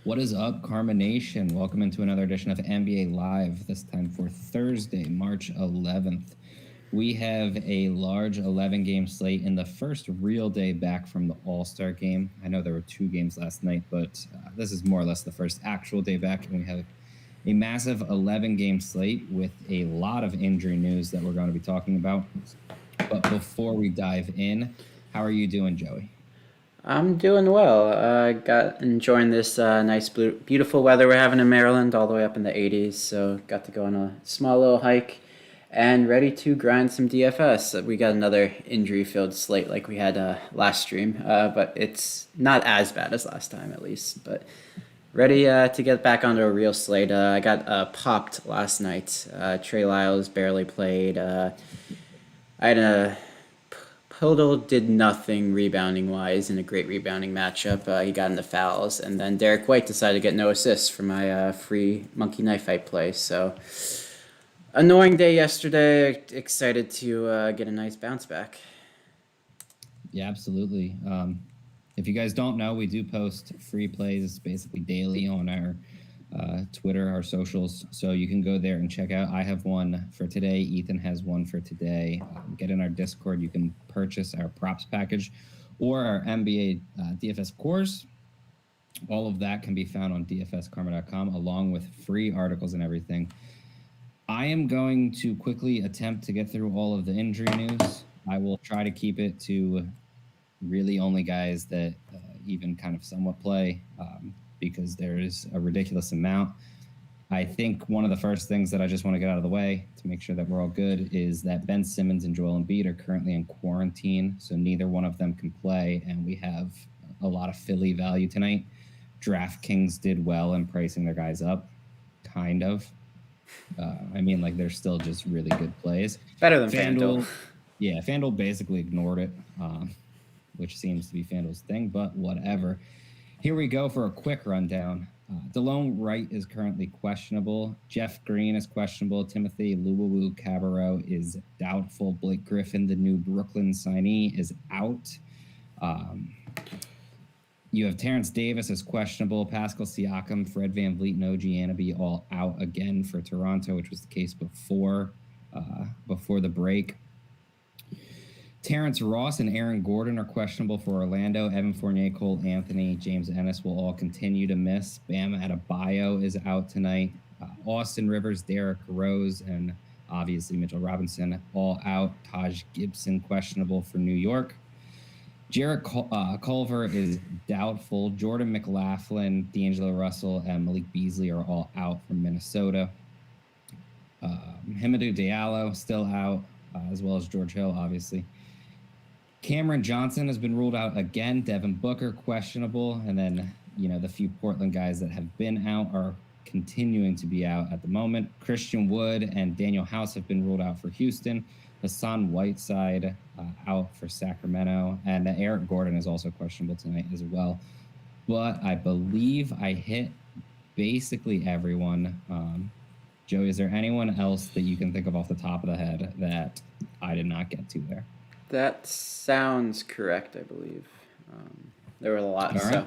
What is up, Karma Nation? Welcome into another edition of NBA Live, this time for Thursday, March 11th. We have a large 11-game slate in the first real day back from the All-Star game. I know there were 2 games last night, but this is more or less the first actual day back, and we have a massive 11-game slate with a lot of injury news that we're going to be talking about. But before we dive in, how are you doing, Joey? I'm doing well. I got enjoying this nice, beautiful weather we're having in Maryland, all the way up in the 80s. So got to go on a small little hike, and ready to grind some DFS. We got another injury-filled slate like we had last stream, but it's not as bad as last time, at least. But ready to get back onto a real slate. I got popped last night. Trey Lyles barely played. I had a Podol did nothing rebounding wise in a great rebounding matchup. He got into fouls, and then Derek White decided to get no assists for my free monkey knife fight play. So annoying day yesterday. Excited to get a nice bounce back. Yeah, absolutely. If you guys don't know, we do post free plays basically daily on our Twitter, our socials, so you can go there and check out. I have one for today. Ethan has one for today. Get in our Discord. You can purchase our props package or our NBA DFS course. All of that can be found on dfskarma.com along with free articles and everything. I am going to quickly attempt to get through all of the injury news. I will try to keep it to really only guys that even kind of somewhat play, because there is a ridiculous amount. I think one of the first things that I just want to get out of the way to make sure that we're all good is that Ben Simmons and Joel Embiid are currently in quarantine, so neither one of them can play, and we have a lot of Philly value tonight. DraftKings did well in pricing their guys up, kind of. They're still just really good plays. Better than FanDuel. Yeah, FanDuel basically ignored it, which seems to be FanDuel's thing, but whatever. Here we go for a quick rundown. Delone Wright is currently questionable. Jeff Green is questionable. Timothy Luwawu-Cabarrot is doubtful. Blake Griffin, the new Brooklyn signee, is out. You have Terrence Davis is questionable. Pascal Siakam, Fred VanVleet, and OG Anunoby all out again for Toronto, which was the case before the break. Terrence Ross and Aaron Gordon are questionable for Orlando. Evan Fournier, Cole Anthony, James Ennis will all continue to miss. Bam Adebayo is out tonight. Austin Rivers, Derrick Rose, and obviously Mitchell Robinson all out. Taj Gibson questionable for New York. Jarrett Culver is doubtful. Jordan McLaughlin, D'Angelo Russell, and Malik Beasley are all out from Minnesota. Hamidou Diallo still out, as well as George Hill, obviously. Cameron Johnson has been ruled out again. Devin Booker, questionable. And then, the few Portland guys that have been out are continuing to be out at the moment. Christian Wood and Daniel House have been ruled out for Houston. Hassan Whiteside out for Sacramento. And Eric Gordon is also questionable tonight as well. But I believe I hit basically everyone. Joey, is there anyone else that you can think of off the top of the head that I did not get to there? That sounds correct, I believe. There were a lot, all so right.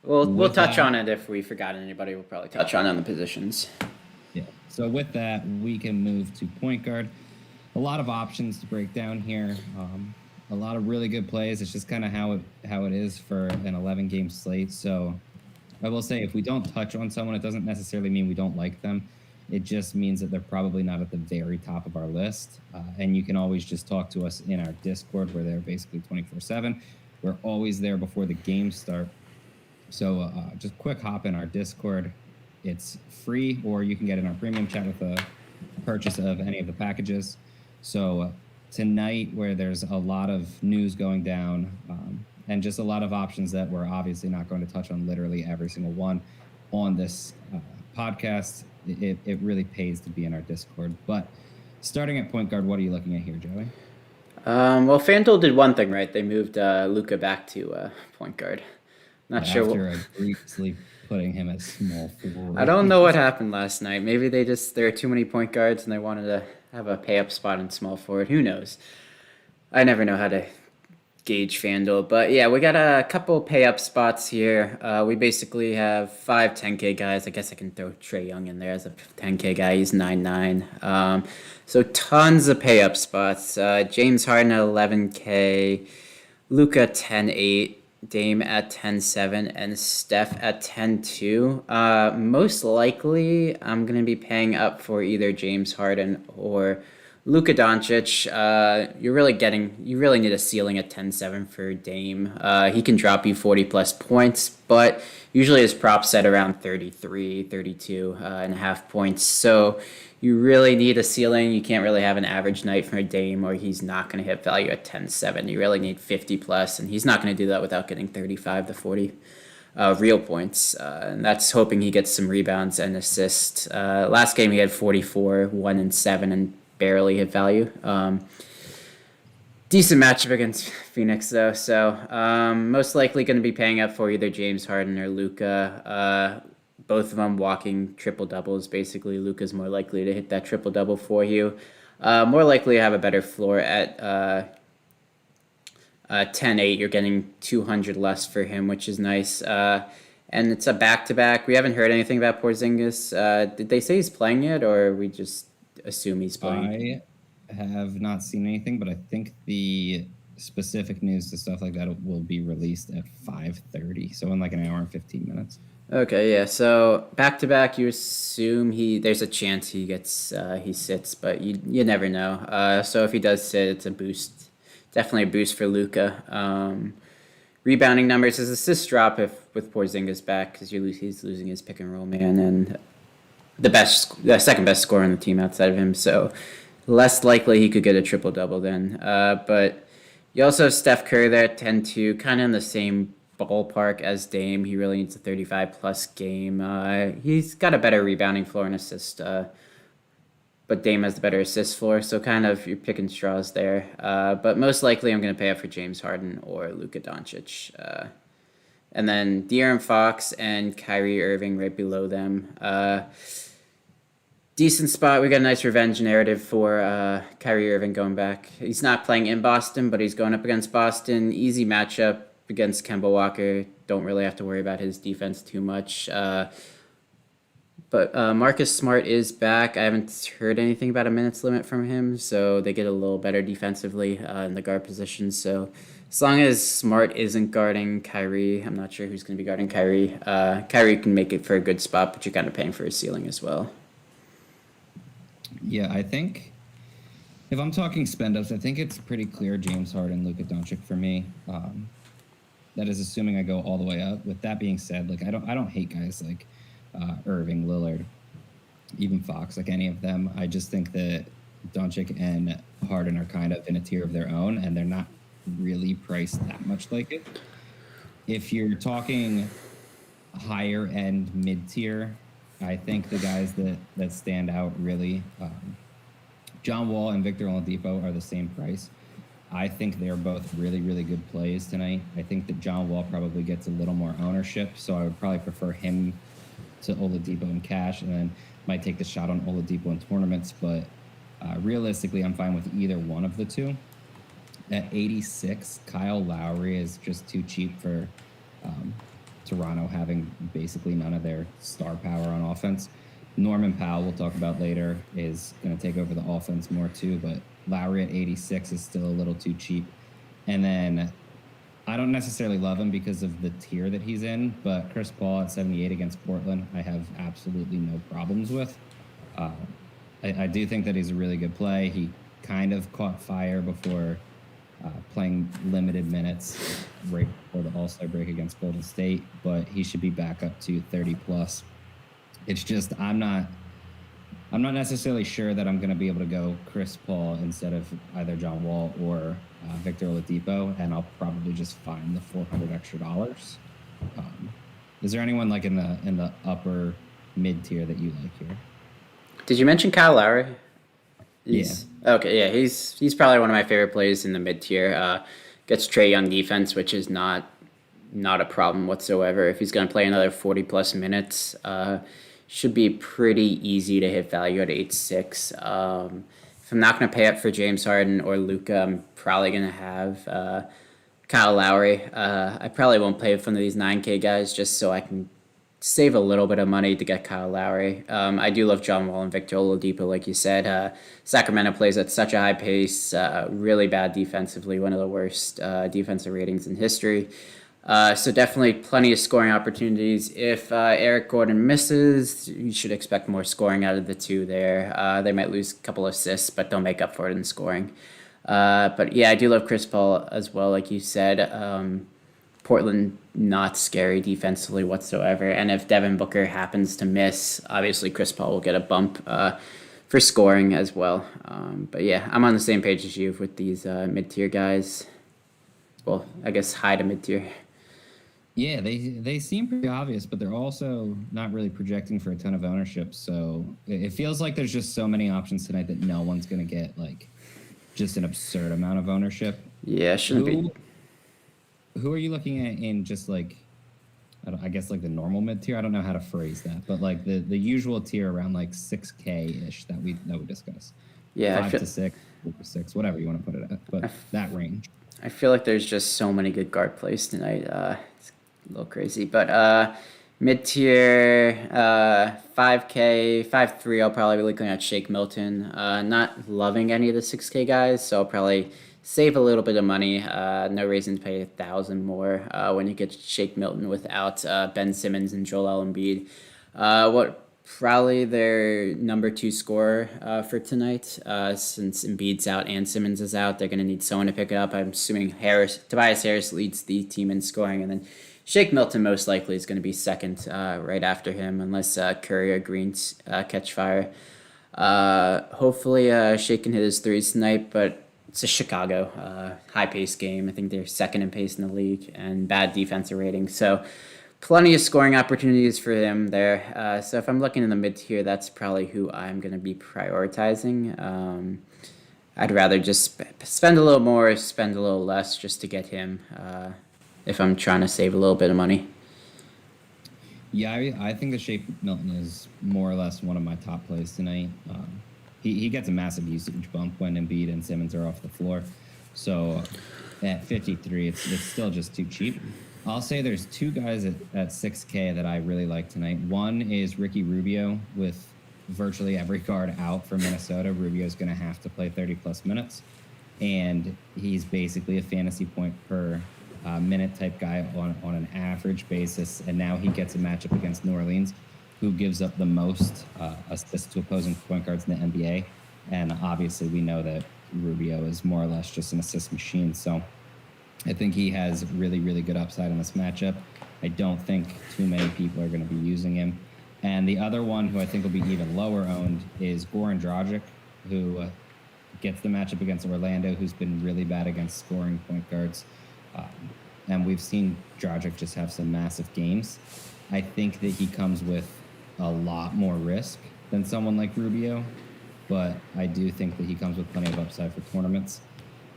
we'll touch on it. If we forgot anybody, we'll probably touch on the positions. Yeah. So with that, we can move to point guard. A lot of options to break down here. A lot of really good plays. It's just kind of how it is for an 11-game slate. So I will say, if we don't touch on someone, it doesn't necessarily mean we don't like them. It just means that they're probably not at the very top of our list. And you can always just talk to us in our Discord, where they're basically 24/7. We're always there before the games start. So just quick hop in our Discord. It's free, or you can get in our premium chat with a purchase of any of the packages. So tonight, where there's a lot of news going down and just a lot of options that we're obviously not going to touch on literally every single one on this podcast, it really pays to be in our Discord. But starting at point guard, what are you looking at here, Joey? Well, FanDuel did one thing right. They moved Luka back to point guard. Not sure. After briefly putting him at small forward. I don't know what happened last night. Maybe there are too many point guards and they wanted to have a pay up spot in small forward. Who knows? I never know how to gauge FanDuel. But yeah, we got a couple pay up spots here. We basically have 5 10K guys. I guess I can throw Trey Young in there as a 10K guy. He's 9.9. So tons of pay up spots. James Harden at 11K, Luca 10.8, Dame at 10.7, and Steph at 10.2. Most likely, I'm gonna be paying up for either James Harden or Luka Doncic. You really need a ceiling at 10.7 for Dame. He can drop you 40 plus points, but usually his props set around 33, 32 and a half points. So you really need a ceiling. You can't really have an average night for Dame, or he's not going to hit value at 10.7. You really need 50 plus, and he's not going to do that without getting 35 to 40 real points. And that's hoping he gets some rebounds and assists. Last game he had 44, 1 and 7, and barely hit value. Decent matchup against Phoenix though, so most likely going to be paying up for either James Harden or Luka. Both of them walking triple doubles. Basically, Luka's more likely to hit that triple double for you. More likely to have a better floor at 10.8. You're getting 200 less for him, which is nice. And it's a back-to-back. We haven't heard anything about Porzingis. Did they say he's playing yet, or we just assume he's playing? I have not seen anything, but I think the specific news to stuff like that will be released at 5:30, so in like an hour and 15 minutes. Okay, yeah. So back to back, you assume there's a chance he sits, but you never know. So if he does sit, it's a boost, definitely a boost for Luka. Rebounding numbers, his assists drop if with Porzingis back because he's losing his pick and roll man and the second best scorer on the team outside of him. So less likely he could get a triple double then. But you also have Steph Curry there at 10-2, kind of in the same ballpark as Dame. He really needs a 35 plus game. He's got a better rebounding floor and assist, but Dame has the better assist floor, so kind of you're picking straws there. But most likely I'm going to pay up for James Harden or Luka Doncic. And then De'Aaron Fox and Kyrie Irving right below them. Decent spot. We got a nice revenge narrative for Kyrie Irving going back. He's not playing in Boston, but he's going up against Boston. Easy matchup against Kemba Walker. Don't really have to worry about his defense too much. But Marcus Smart is back. I haven't heard anything about a minutes limit from him, so they get a little better defensively in the guard position. So as long as Smart isn't guarding Kyrie, I'm not sure who's going to be guarding Kyrie. Kyrie can make it for a good spot, but you're kind of paying for his ceiling as well. Yeah, I think if I'm talking spend-ups, I think it's pretty clear James Harden, Luka Doncic for me. That is assuming I go all the way up. With that being said, like I don't hate guys like Irving, Lillard, even Fox, like any of them. I just think that Doncic and Harden are kind of in a tier of their own, and they're not really priced that much like it. If you're talking higher end mid tier, I think the guys that stand out really, John Wall and Victor Oladipo are the same price. I think they're both really, really good plays tonight. I think that John Wall probably gets a little more ownership, so I would probably prefer him to Oladipo in cash, and then might take the shot on Oladipo in tournaments. But realistically, I'm fine with either one of the two. At 86, Kyle Lowry is just too cheap for Toronto having basically none of their star power on offense. Norman Powell, we'll talk about later, is going to take over the offense more too, but Lowry at 86 is still a little too cheap. And then I don't necessarily love him because of the tier that he's in, but Chris Paul at 78 against Portland, I have absolutely no problems with. I do think that he's a really good play. He kind of caught fire before playing limited minutes right before the All-Star break against Golden State, but he should be back up to 30 plus. It's just I'm not necessarily sure that I'm going to be able to go Chris Paul instead of either John Wall or Victor Oladipo, and I'll probably just find the $400 extra. Is there anyone like in the upper mid tier that you like here? Did you mention Kyle Lowry? Yeah. Okay, yeah, he's probably one of my favorite plays in the mid tier. Gets Trae Young defense, which is not a problem whatsoever. If he's going to play another 40 plus minutes, should be pretty easy to hit value at 8.6. If I'm not going to pay up for James Harden or Luka, I'm probably going to have Kyle Lowry. I probably won't play with one of these 9K guys just so I can save a little bit of money to get Kyle Lowry. I do love John Wall and Victor Oladipo, like you said. Sacramento plays at such a high pace, really bad defensively, one of the worst defensive ratings in history. So definitely plenty of scoring opportunities. If Eric Gordon misses, you should expect more scoring out of the two there. They might lose a couple assists, but they'll make up for it in scoring. But yeah, I do love Chris Paul as well, like you said. Portland not scary defensively whatsoever. And if Devin Booker happens to miss, obviously Chris Paul will get a bump for scoring as well. But yeah, I'm on the same page as you with these mid-tier guys. Well, I guess high to mid-tier. Yeah, they seem pretty obvious, but they're also not really projecting for a ton of ownership. So it feels like there's just so many options tonight that no one's going to get like just an absurd amount of ownership. Yeah, shouldn't be. Who are you looking at in just like, I guess like the normal mid tier? I don't know how to phrase that, but like the usual tier around like 6K ish that we discuss. Yeah, 5 to 6, 4 to 6, whatever you want to put it at, but that range. I feel like there's just so many good guard plays tonight. It's a little crazy, but mid tier 5K 5-3. I'll probably be looking at Shake Milton. Not loving any of the 6K guys, so I'll probably save a little bit of money. No reason to pay 1,000 more when you get Shake Milton without Ben Simmons and Joel Embiid. What probably their number 2 scorer for tonight, since Embiid's out and Simmons is out. They're going to need someone to pick it up. I'm assuming Tobias Harris leads the team in scoring, and then Shake Milton most likely is going to be second right after him, unless Curry or Green catch fire. Hopefully Shake can hit his threes tonight, but it's a Chicago high-paced game. I think they're second in pace in the league and bad defensive rating. So plenty of scoring opportunities for him there. So if I'm looking in the mid-tier, that's probably who I'm going to be prioritizing. I'd rather just spend a little more, spend a little less just to get him if I'm trying to save a little bit of money. Yeah, I think the Shake Milton is more or less one of my top plays tonight. He gets a massive usage bump when Embiid and Simmons are off the floor. So at 53, it's still just too cheap. I'll say there's two guys at 6K that I really like tonight. One is Ricky Rubio with virtually every guard out for Minnesota. Rubio's going to have to play 30-plus minutes. And he's basically a fantasy point per minute type guy on an average basis. And now he gets a matchup against New Orleans, who gives up the most assists to opposing point guards in the NBA. And obviously we know that Rubio is more or less just an assist machine. So I think he has really, really good upside in this matchup. I don't think too many people are going to be using him. And the other one who I think will be even lower owned is Goran Dragic, who gets the matchup against Orlando, who's been really bad against scoring point guards. And we've seen Dragic just have some massive games. I think that he comes with a lot more risk than someone like Rubio, but I do think that he comes with plenty of upside for tournaments.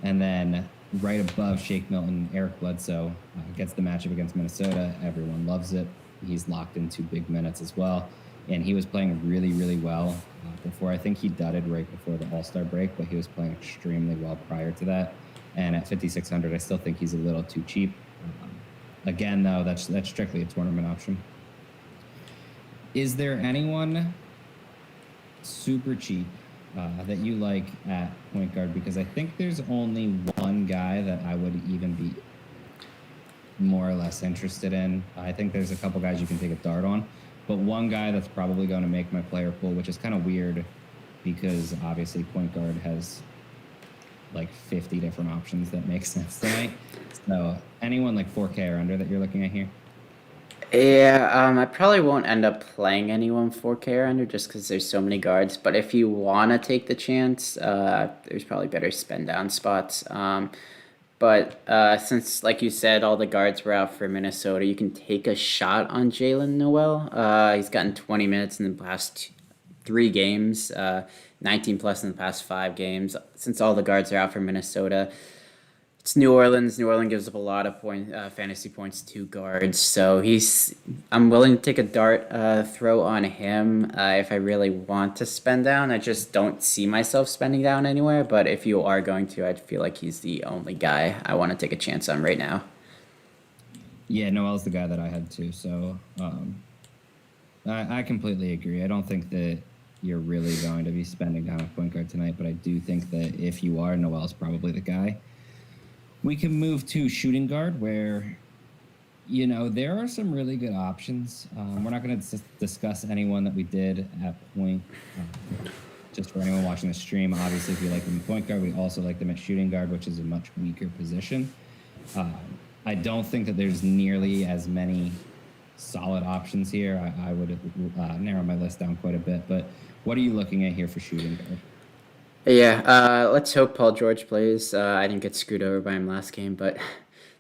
And then right above Shake Milton, Eric Bledsoe gets the matchup against Minnesota. Everyone loves it. He's locked into big minutes as well. And he was playing really, really well before. I think he dudded right before the All-Star break, but he was playing extremely well prior to that. And at 5,600, I still think he's a little too cheap. Again, though, that's strictly a tournament option. Is there anyone super cheap that you like at point guard? Because I think there's only one guy that I would even be more or less interested in. I think there's a couple guys you can take a dart on, but one guy that's probably going to make my player pool, which is kind of weird because obviously point guard has like 50 different options that make sense tonight. So anyone like 4K or under that you're looking at here? Yeah, I probably won't end up playing anyone 4K or under just because there's so many guards. But if you want to take the chance, there's probably better spend down spots. But since, like you said, all the guards were out for Minnesota, you can take a shot on Jalen Noel. He's gotten 20 minutes in the past 3 games, 19 plus in the past 5 games. Since all the guards are out for Minnesota, It's New Orleans. New Orleans gives up a lot of fantasy points to guards, so I'm willing to take a dart throw on him if I really want to spend down. I just don't see myself spending down anywhere. But if you are going to, I feel like he's the only guy I want to take a chance on right now. Yeah, Noel's the guy that I had too. So I completely agree. I don't think that you're really going to be spending down a point guard tonight, but I do think that if you are, Noel's probably the guy. We can move to shooting guard, where, there are some really good options. We're not going to discuss anyone that we did at point. Just for anyone watching the stream, obviously, if you like them at point guard, we also like them at shooting guard, which is a much weaker position. I don't think that there's nearly as many solid options here. I would narrow my list down quite a bit. But what are you looking at here for shooting guard? Yeah, let's hope Paul George plays. I didn't get screwed over by him last game, but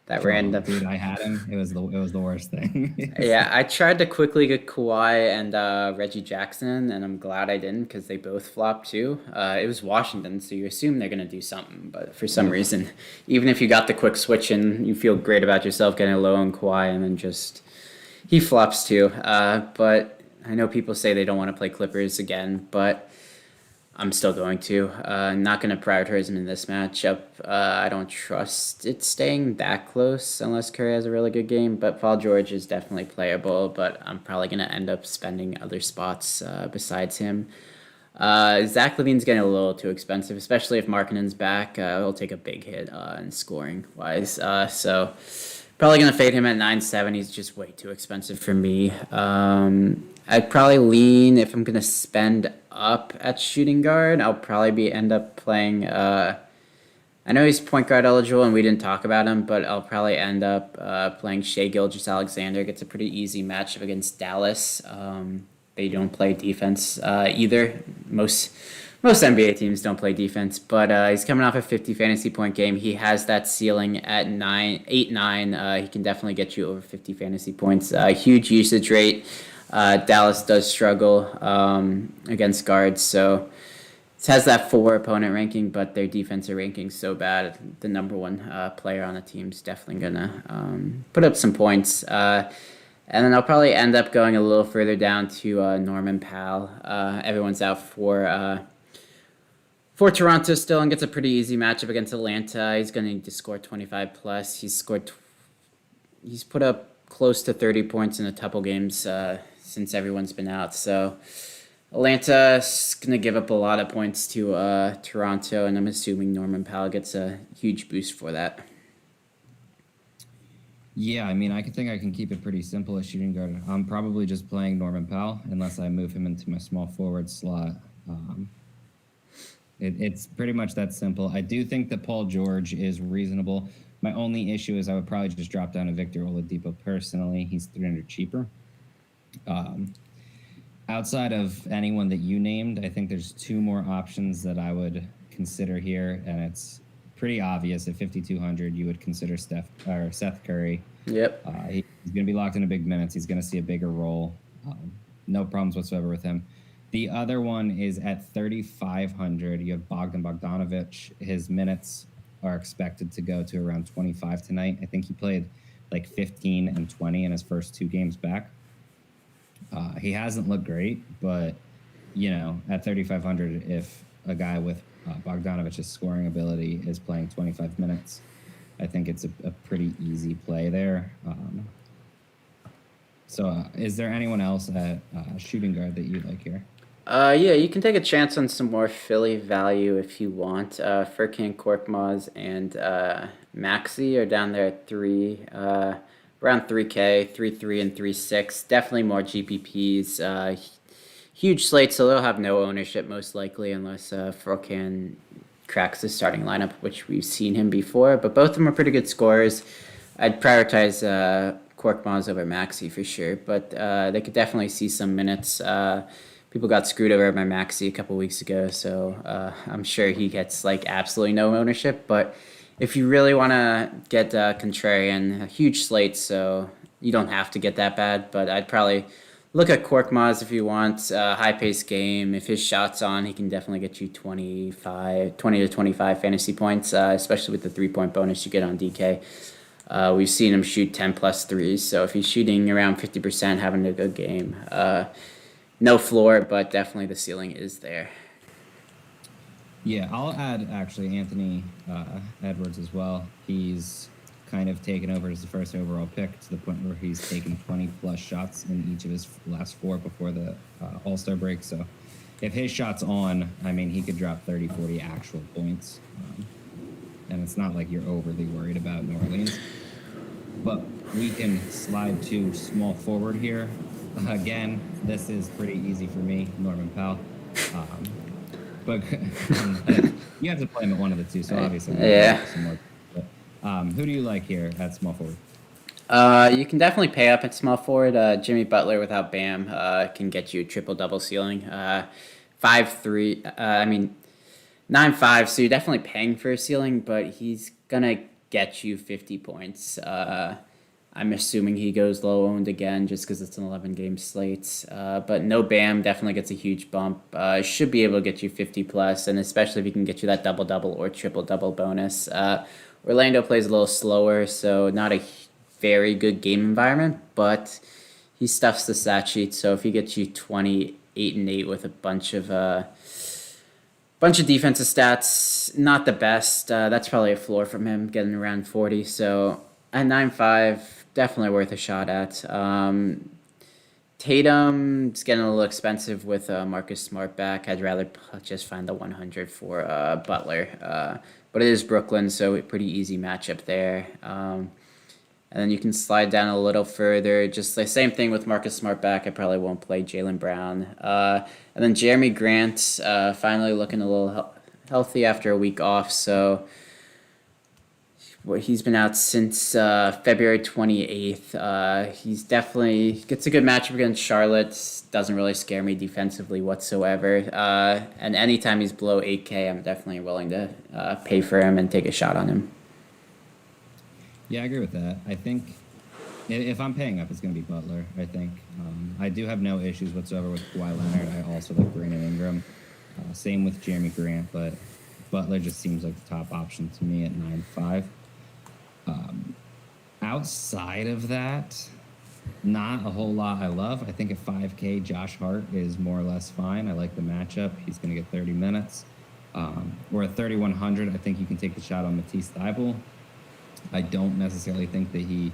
that ran up. Dude, I had him. It was the worst thing. Yeah, I tried to quickly get Kawhi and Reggie Jackson, and I'm glad I didn't because they both flopped too. It was Washington, so you assume they're gonna do something, but for some reason, even if you got the quick switch and you feel great about yourself getting low on Kawhi, and then just he flops too. But I know people say they don't want to play Clippers again, but I'm still going to. Not going to prioritize him in this matchup. I don't trust it staying that close unless Curry has a really good game. But Paul George is definitely playable, but I'm probably going to end up spending other spots besides him. Zach LaVine's getting a little too expensive, especially if Markkanen's back. He'll take a big hit in scoring-wise. So probably going to fade him at 9.7. He's just way too expensive for me. I'd probably lean, if I'm going to spend up at shooting guard, I'll probably end up playing, I know he's point guard eligible and we didn't talk about him, but I'll probably end up playing Shai Gilgeous-Alexander. Gets a pretty easy matchup against Dallas. They don't play defense either. Most NBA teams don't play defense, but he's coming off a 50 fantasy point game. He has that ceiling at 8-9. He can definitely get you over 50 fantasy points. Huge usage rate. Dallas does struggle against guards, so it has that 4 opponent ranking, but their defensive ranking so bad. The number one player on the team is definitely gonna put up some points. And then I'll probably end up going a little further down to Norman Powell. Everyone's out for Toronto still, and gets a pretty easy matchup against Atlanta. He's going to need to score 25 plus. He's put up close to 30 points in a couple games since everyone's been out. So Atlanta's going to give up a lot of points to Toronto, and I'm assuming Norman Powell gets a huge boost for that. Yeah, I mean, I think I can keep it pretty simple at shooting guard. I'm probably just playing Norman Powell unless I move him into my small forward slot. It's pretty much that simple. I do think that Paul George is reasonable. My only issue is I would probably just drop down to Victor Oladipo personally. He's 300 cheaper. Outside of anyone that you named, I think there's 2 more options that I would consider here, and it's pretty obvious at 5,200 you would consider Seth Curry. Yep. He's going to be locked into big minutes. He's going to see a bigger role. No problems whatsoever with him. The other one is at 3,500. You have Bogdan Bogdanovic. His minutes are expected to go to around 25 tonight. I think he played like 15 and 20 in his first 2 games back. He hasn't looked great, but, at 3,500, if a guy with Bogdanovic's scoring ability is playing 25 minutes, I think it's a pretty easy play there. So is there anyone else at shooting guard that you'd like here? Yeah, you can take a chance on some more Philly value if you want. Furkan Korkmaz and Maxi are down there at 3, around 3K, 3.3 and 3.6. Definitely more GPPs. Huge slate, so they'll have no ownership most likely unless Furkan cracks the starting lineup, which we've seen him before. But both of them are pretty good scorers. I'd prioritize Korkmaz over Maxi for sure, but they could definitely see some minutes. People got screwed over by Maxi a couple weeks ago, so I'm sure he gets absolutely no ownership. But if you really want to get contrarian, a huge slate, so you don't have to get that bad. But I'd probably look at Korkmaz if you want. High paced game. If his shot's on, he can definitely get you 20 to 25 fantasy points, especially with the 3-point bonus you get on DK. We've seen him shoot 10 plus threes, so if he's shooting around 50%, having a good game. No floor, but definitely the ceiling is there. Yeah, I'll add actually Anthony Edwards as well. He's kind of taken over as the first overall pick to the point where he's taken 20 plus shots in each of his last 4 before the All-Star break. So if his shot's on, I mean, he could drop 30, 40 actual points. And it's not like you're overly worried about New Orleans. But we can slide to small forward here. Again, this is pretty easy for me, Norman Powell. But you have to play him at one of the two, so obviously. Yeah. Some more. But, who do you like here at small forward? You can definitely pay up at small forward. Jimmy Butler without Bam can get you triple-double ceiling. 5'3", 9'5", so you're definitely paying for a ceiling, but he's going to get you 50 points. I'm assuming he goes low owned again just because it's an 11-game slate. But no Bam definitely gets a huge bump. Should be able to get you 50 plus, and especially if he can get you that double-double or triple-double bonus. Orlando plays a little slower, so not a very good game environment, but he stuffs the stat sheet. So if he gets you 28 and 8 with a bunch of defensive stats, not the best. That's probably a floor from him, getting around 40. So at 9.5, definitely worth a shot at. Tatum's getting a little expensive with Marcus Smart back. I'd rather just find the 100 for Butler. But it is Brooklyn, so a pretty easy matchup there. And then you can slide down a little further. Just the same thing with Marcus Smart back. I probably won't play Jaylen Brown. And then Jeremy Grant finally looking a little healthy after a week off. So he's been out since February 28th. He's definitely gets a good matchup against Charlotte. Doesn't really scare me defensively whatsoever. And anytime he's below 8K, I'm definitely willing to pay for him and take a shot on him. Yeah, I agree with that. I think if I'm paying up, it's going to be Butler, I think. I do have no issues whatsoever with Kawhi Leonard. I also like Brandon Ingram. Same with Jeremy Grant, but Butler just seems like the top option to me at 9.5. Outside of that, not a whole lot I love. I think at 5K, Josh Hart is more or less fine. I like the matchup. He's going to get 30 minutes. Or at 3,100, I think you can take the shot on Matisse Thybulle. I don't necessarily think that he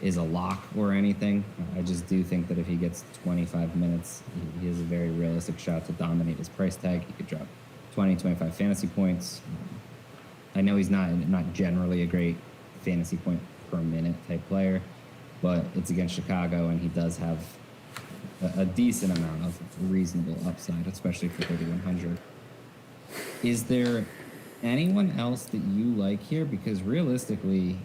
is a lock or anything. I just do think that if he gets 25 minutes, he has a very realistic shot to dominate his price tag. He could drop 20, 25 fantasy points. I know he's not generally a great fantasy point per minute type player, but it's against Chicago, and he does have a decent amount of reasonable upside, especially for 3,100. Is there anyone else that you like here? Because realistically,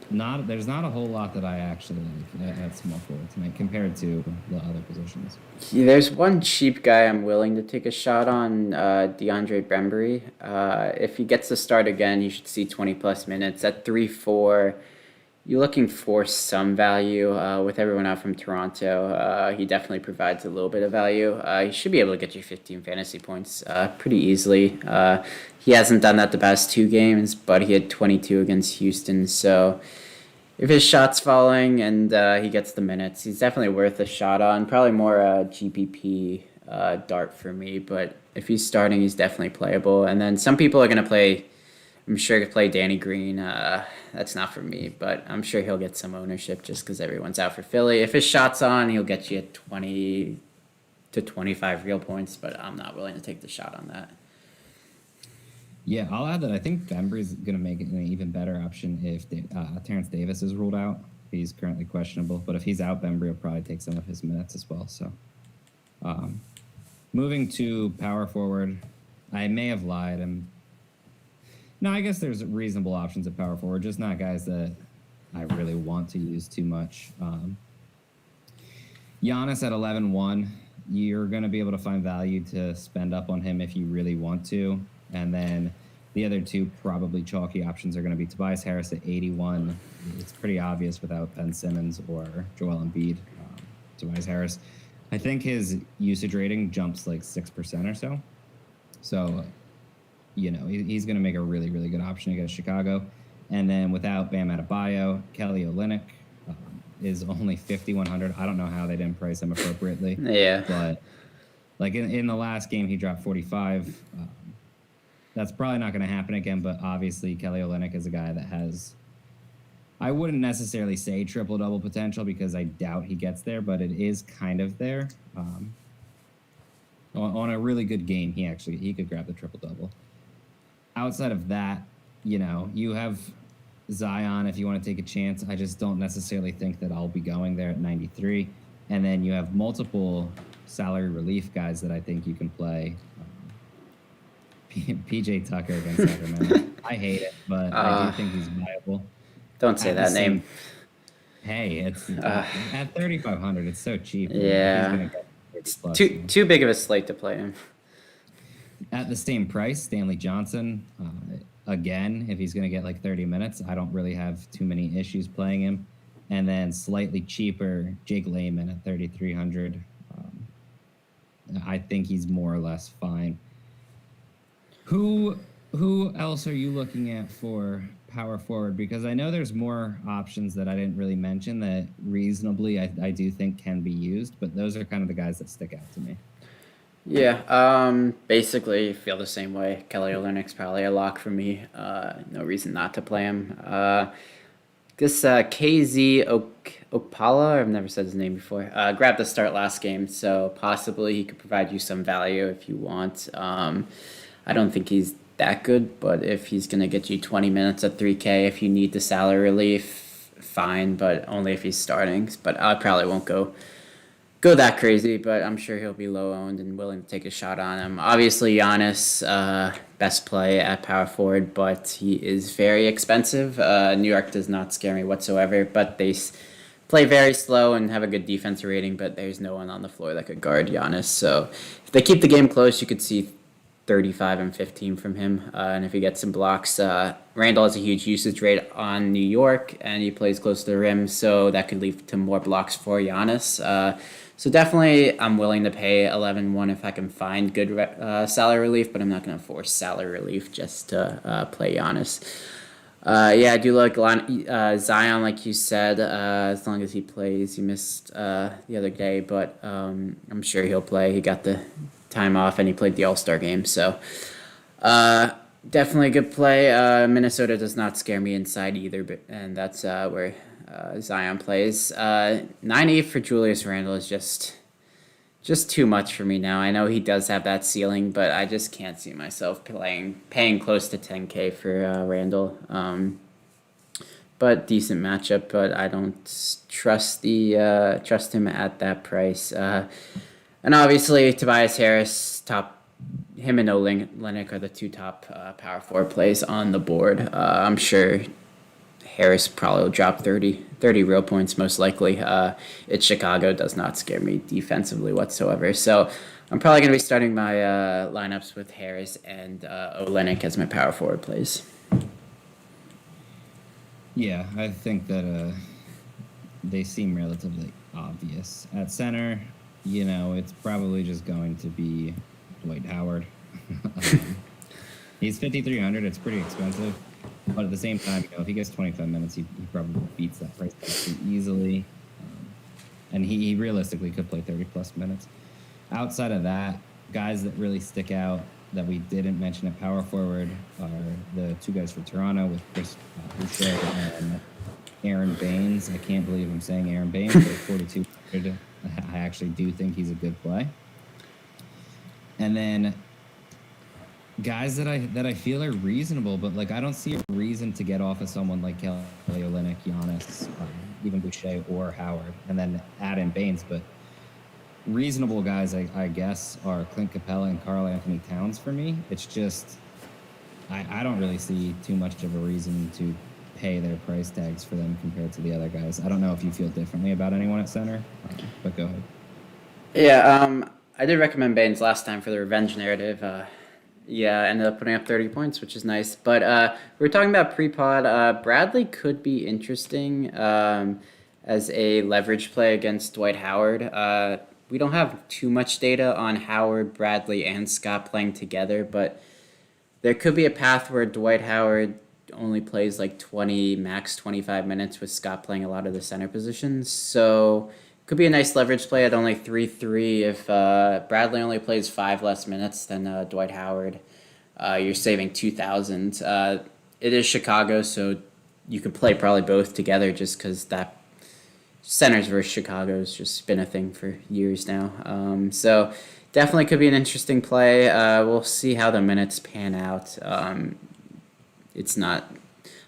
there's not a whole lot that I actually like at small forward tonight compared to the other positions. Yeah, there's one cheap guy I'm willing to take a shot on, DeAndre Bembry. If he gets to start again, he should see 20 plus minutes at 3-4. You're looking for some value with everyone out from Toronto. He definitely provides a little bit of value. He should be able to get you 15 fantasy points pretty easily. He hasn't done that the past 2 games, but he had 22 against Houston. So if his shot's falling and he gets the minutes, he's definitely worth a shot on. Probably more GPP dart for me, but if he's starting, he's definitely playable. And then some people are going to play... I'm sure he'll play Danny Green. That's not for me, but I'm sure he'll get some ownership just because everyone's out for Philly. If his shot's on, he'll get you 20 to 25 real points, but I'm not willing to take the shot on that. Yeah, I'll add that I think Bembry's going to make it an even better option if Terrence Davis is ruled out. He's currently questionable, but if he's out, Bembry will probably take some of his minutes as well. So, moving to power forward, I may have lied. No, I guess there's reasonable options at power forward, just not guys that I really want to use too much. Giannis at 11-1, you're going to be able to find value to spend up on him if you really want to. And then the other two probably chalky options are going to be Tobias Harris at 81. It's pretty obvious without Ben Simmons or Joel Embiid. Tobias Harris. I think his usage rating jumps like 6% or so. So, he's going to make a really, really good option against Chicago. And then without Bam Adebayo, Kelly Olynyk is only 5,100. I don't know how they didn't price him appropriately. Yeah. But like in the last game, he dropped 45. That's probably not going to happen again. But obviously, Kelly Olynyk is a guy that has, I wouldn't necessarily say triple-double potential because I doubt he gets there, but it is kind of there. On a really good game, he could grab the triple-double. Outside of that, you have Zion if you want to take a chance. I just don't necessarily think that I'll be going there at 93. And then you have multiple salary relief guys that I think you can play. PJ Tucker against Sacramento. I hate it, but I do think he's viable. Don't say that name. Hey, it's at 3,500. It's so cheap. Yeah, it's too big of a slate to play him. At the same price, Stanley Johnson. Again, if he's going to get like 30 minutes, I don't really have too many issues playing him. And then slightly cheaper, Jake Layman at 3,300. I think he's more or less fine. Who else are you looking at for power forward? Because I know there's more options that I didn't really mention that reasonably I do think can be used, but those are kind of the guys that stick out to me. Yeah, basically feel the same way. Kelly Olynyk's probably a lock for me. No reason not to play him. This KZ Okpala, I've never said his name before, grabbed the start last game, so possibly he could provide you some value if you want. I don't think he's that good, but if he's going to get you 20 minutes at 3K, if you need the salary relief, fine, but only if he's starting. But I probably won't go that crazy, but I'm sure he'll be low owned and willing to take a shot on him. Obviously, Giannis, best play at power forward, but he is very expensive. New York does not scare me whatsoever, but they play very slow and have a good defense rating, but there's no one on the floor that could guard Giannis. So if they keep the game close, you could see 35 and 15 from him. And if he gets some blocks, Randall has a huge usage rate on New York, and he plays close to the rim, so that could lead to more blocks for Giannis. So definitely I'm willing to pay 11-1 if I can find good salary relief, but I'm not going to force salary relief just to play Giannis. I do like Zion, like you said, as long as he plays. He missed the other day, but I'm sure he'll play. He got the time off, and he played the All-Star game, so definitely a good play. Minnesota does not scare me inside either, and that's where Zion plays. 9-8 for Julius Randle is just too much for me now. I know he does have that ceiling, but I just can't see myself paying close to 10K for Randle. But decent matchup, but I don't trust him at that price. And obviously Tobias Harris, him and Olynyk are the two top power forward plays on the board. I'm sure Harris probably will drop 30 real points most likely. It's Chicago, does not scare me defensively whatsoever. So I'm probably going to be starting my lineups with Harris and Olynyk as my power forward plays. Yeah, I think that they seem relatively obvious. At center, it's probably just going to be Dwight Howard. He's 5,300. It's pretty expensive. But at the same time, if he gets 25 minutes, he probably beats that price pretty easily. And he realistically could play 30-plus minutes. Outside of that, guys that really stick out that we didn't mention at power forward are the two guys for Toronto with Chris Boucher and Aaron Baines. I can't believe I'm saying Aaron Baines, but 4,200. I actually do think he's a good play. And then guys that I feel are reasonable, but I don't see a reason to get off of someone like Kelly Olynyk, Giannis, even Boucher or Howard, and then add in Baines. But reasonable guys, I guess, are Clint Capella and Karl Anthony Towns for me. It's just I don't really see too much of a reason to pay their price tags for them compared to the other guys. I don't know if you feel differently about anyone at center, but go ahead. Yeah, I did recommend Baines last time for the revenge narrative. I ended up putting up 30 points, which is nice. But we were talking about pre-pod. Bradley could be interesting. as a leverage play against Dwight Howard. We don't have too much data on Howard, Bradley, and Scott playing together, but there could be a path where Dwight Howard only plays like 20, max 25 minutes with Scott playing a lot of the center positions. So could be a nice leverage play at only 3-3 if Bradley only plays 5 less minutes than Dwight Howard. You're saving 2,000. It is Chicago, so you could play probably both together just because that centers versus Chicago has just been a thing for years now. So definitely could be an interesting play. We'll see how the minutes pan out. It's not.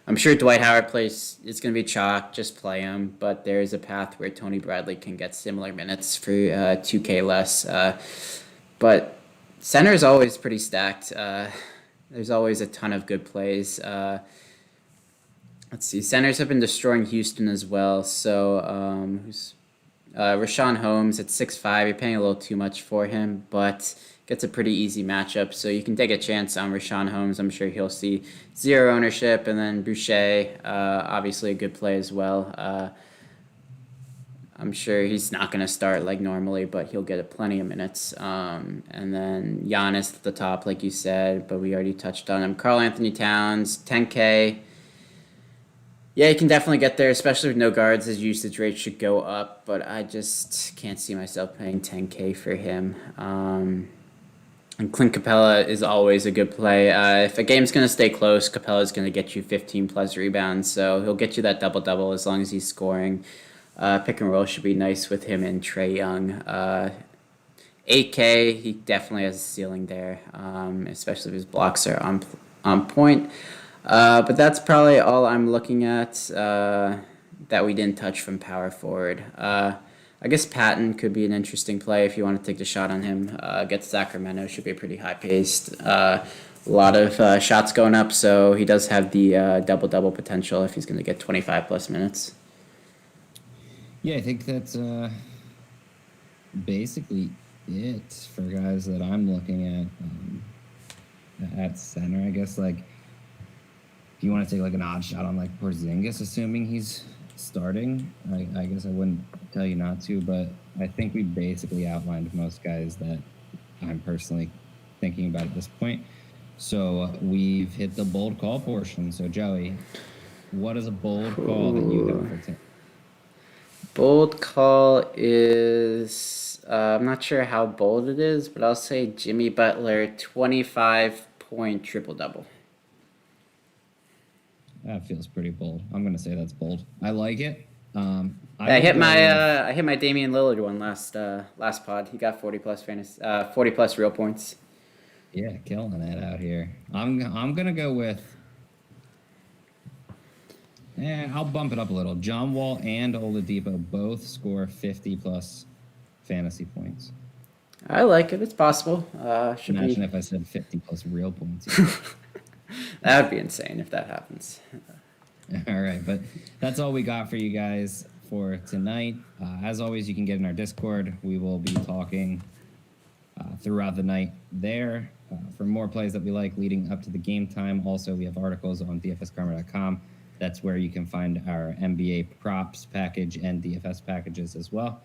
I'm sure Dwight Howard plays. It's going to be chalk. Just play him. But there is a path where Tony Bradley can get similar minutes for 2K less. But center is always pretty stacked. There's always a ton of good plays. Let's see. Centers have been destroying Houston as well. So who's Rashawn Holmes at 6'5". You're paying a little too much for him, but gets a pretty easy matchup. So you can take a chance on Rashawn Holmes. I'm sure he'll see 0 ownership. And then Boucher, obviously a good play as well. I'm sure he's not going to start like normally, but he'll get plenty of minutes. And then Giannis at the top, like you said, but we already touched on him. Karl Anthony Towns, 10K. Yeah, you can definitely get there, especially with no guards. His usage rate should go up, but I just can't see myself paying 10K for him. And Clint Capella is always a good play. If a game's going to stay close, Capella's going to get you 15-plus rebounds, so he'll get you that double-double as long as he's scoring. Pick and roll should be nice with him and Trae Young. 8K, he definitely has a ceiling there, especially if his blocks are on point. But that's probably all I'm looking at that we didn't touch from power forward. I guess Patton could be an interesting play if you want to take the shot on him. Against Sacramento, should be pretty high-paced. A lot of shots going up, so he does have the double-double potential if he's going to get 25-plus minutes. Yeah, I think that's basically it for guys that I'm looking at center. I guess, like, if you want to take like an odd shot on like Porzingis, assuming he's starting, I guess I wouldn't tell you not to, but I think we basically outlined most guys that I'm personally thinking about at this point. So we've hit the bold call portion. So Joey, what is a bold call that you have for 10? Bold call is, I'm not sure how bold it is, but I'll say Jimmy Butler, 25-point triple-double. That feels pretty bold. I'm going to say that's bold. I like it. I hit my Damian Lillard one last pod. He got 40+ real points. Yeah, killing it out here. I'm going to go with, I'll bump it up a little. John Wall and Oladipo both score 50+ fantasy points. I like it. It's possible. Imagine if I said 50+ real points. That would be insane if that happens. All right, but that's all we got for you guys for tonight. As always, you can get in our Discord. We will be talking throughout the night there for more plays that we like leading up to the game time. Also, we have articles on dfskarma.com. That's where you can find our NBA props package and DFS packages as well.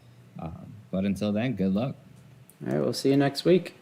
But until then, good luck. All right, we'll see you next week.